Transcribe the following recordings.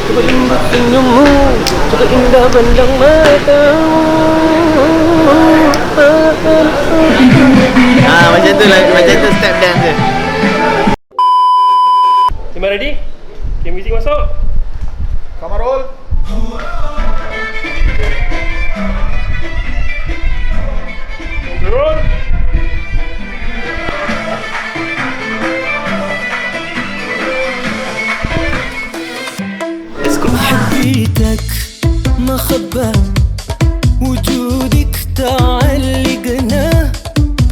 Coba lembut senyummu, coba indah pandang matamu. Macam tu lah, macam tu step dance dia. Semua ready? Okay, music masuk. Kamera roll. Turun. حبيتك مخبى وجودك تعلقنا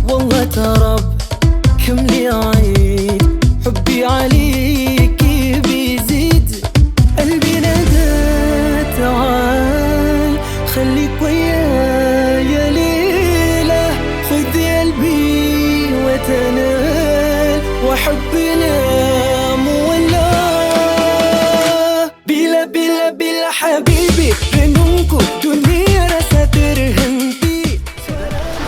والله تراب كم لي عيد حبي عليك بيزيد قلبي نادى تعال خليك ويايا ليلة خذ قلبي وتنال وحبنا مولى bila habibi renungku dunia rasa terhenti.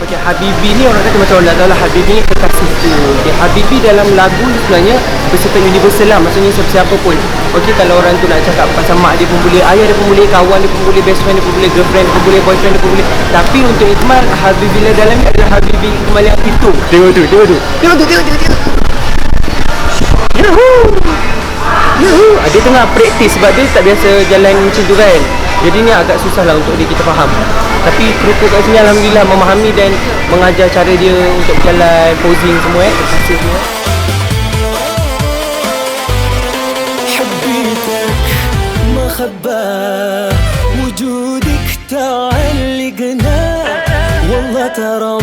Okay, Habibi ni orang kata macam orang tak tahu lah, Habibi ni kekasih tu. Okay, Habibi dalam lagu ni sebenarnya bersifat universal lah, maksudnya siapa pun. Okay, kalau orang tu nak cakap pasal mak dia pun boleh, ayah dia pun boleh, kawan dia pun boleh, best friend dia pun boleh, girlfriend dia pun boleh, boyfriend dia pun boleh. Tapi untuk Ikmal, Habibi lah dalam ni adalah Habibi Ikmal yang itu. Tengok tu. Yuhu. Dia tengah praktis sebab dia tak biasa jalan macam tu kan. Jadi ni agak susah lah untuk dia kita faham. Tapi kru kat sini alhamdulillah memahami dan mengajar cara dia untuk berjalan, posing semua terima semua. حبيتك مخبى وجودك تعلقنا والله ترى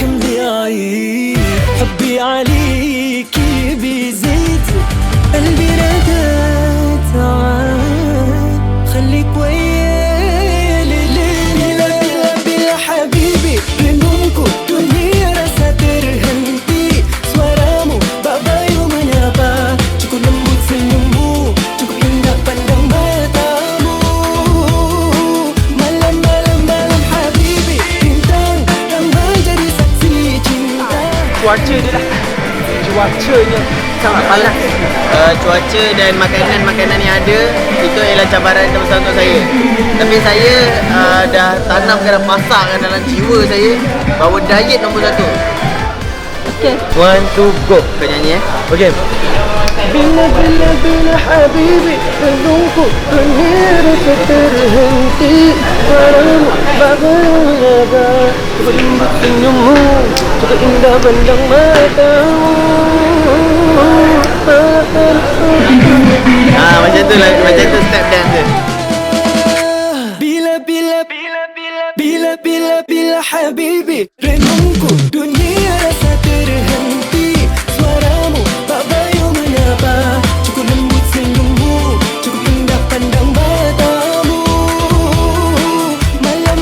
كم بعيد حبي عليك بيزيد قلبي نادى تعال خليك ويايا ليلة بلا حبيبي renungku dunia rasa terhenti suaramu babayu menyapa cukup lembut senyummu cukup indah pandang matamu malam habibi bintang yang menjadi saksi cinta. Cuaca dia lah, cuacanya sangat panas. Cuaca dan makanan yang ada itu ialah cabaran terbesar untuk saya. Tapi saya dah tanamkan dan pasakkan dalam jiwa saya bahawa diet nombor 1. Okay, 1, 2, go. Kau nyanyi Okay. Bila habibi renungku dunia rasa terhenti suaramu bahagia coba lembut senyummu coba indah pandang matamu. Macam tu lah, macam tu step dance dia. Bila habibi renungku dunia rasa terhenti suaramu babayu menyapa cukup lembut senyummu cukup indah pandang matamu malam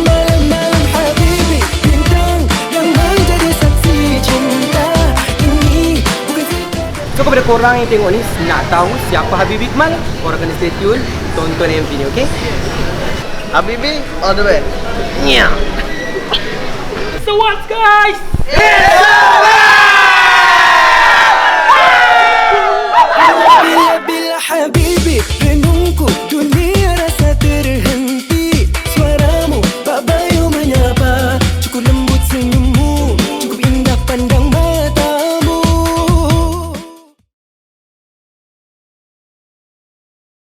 habibi bintang yang menjadi saksi cinta ini bukan cerita. So kepada korang yang tengok ni nak tahu siapa Habibi Ikmal, korang kena stay tune, tonton MV ni, okay? Habibi, all the way. Yeah. So what guys? Bila habibi renungku dunia